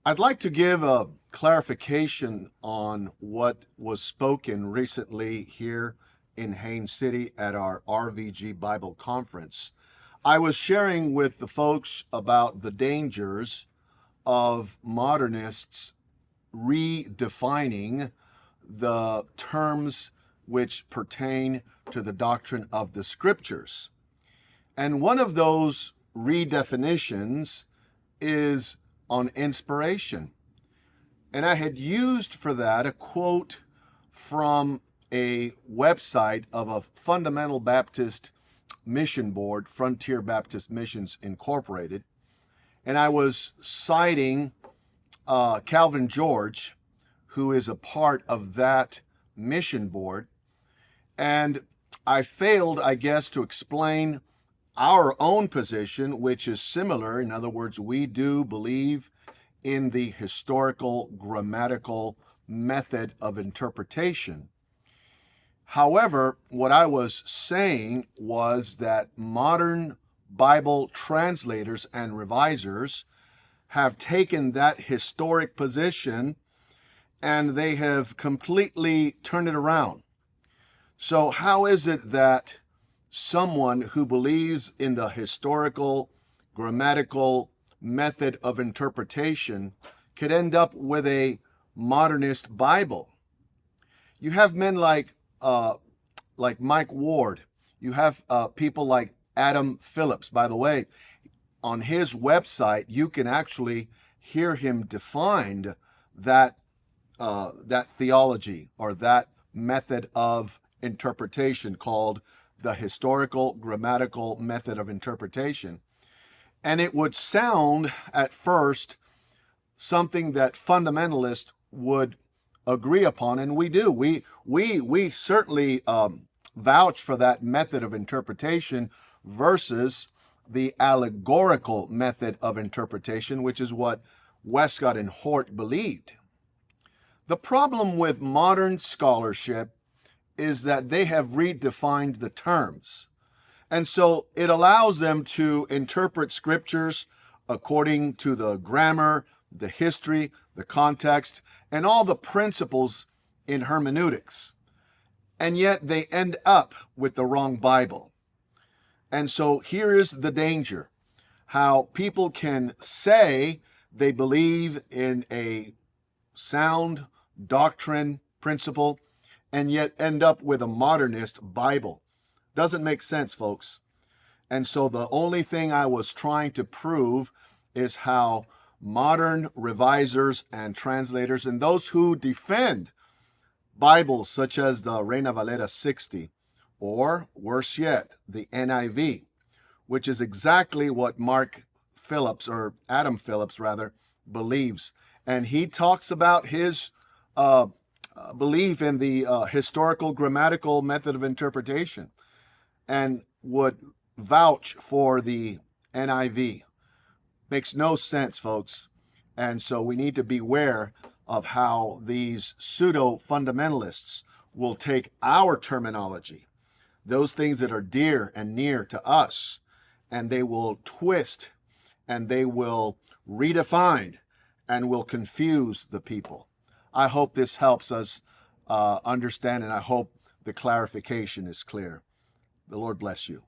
I'd like to give a clarification on what was spoken recently here in Haines City at our RVG Bible Conference. I was sharing with the folks about the dangers of modernists redefining the terms which pertain to the doctrine of the Scriptures. And one of those redefinitions is on inspiration. And I had used for that a quote from a website of a fundamental Baptist mission board, Frontier Baptist Missions Incorporated. And I was citing Calvin George, who is a part of that mission board. And I failed, I guess, to explain our own position, which is similar. In other words, we do believe in the historical grammatical method of interpretation. However, what I was saying was that modern Bible translators and revisers have taken that historic position and they have completely turned it around. So how is it that someone who believes in the historical, grammatical method of interpretation could end up with a modernist Bible? You have men like Mike Ward. You have people like Adam Phillips. By the way, on his website, you can actually hear him define that theology or that method of interpretation called the historical grammatical method of interpretation. And it would sound at first something that fundamentalists would agree upon, and we do. We certainly vouch for that method of interpretation versus the allegorical method of interpretation, which is what Westcott and Hort believed. The problem with modern scholarship is that they have redefined the terms. And so it allows them to interpret scriptures according to the grammar, the history, the context, and all the principles in hermeneutics. And yet they end up with the wrong Bible. And so here is the danger, how people can say they believe in a sound doctrine, principle, and yet end up with a modernist Bible. Doesn't make sense, folks. And so the only thing I was trying to prove is how modern revisers and translators and those who defend Bibles such as the Reina Valera 60, or worse yet, the NIV, which is exactly what Mark Phillips, or Adam Phillips rather, believes. And he talks about his belief in the historical grammatical method of interpretation and would vouch for the NIV. Makes no sense, folks. And so we need to beware of how these pseudo-fundamentalists will take our terminology, those things that are dear and near to us, and they will twist and they will redefine and will confuse the people. I hope this helps us understand, and I hope the clarification is clear. The Lord bless you.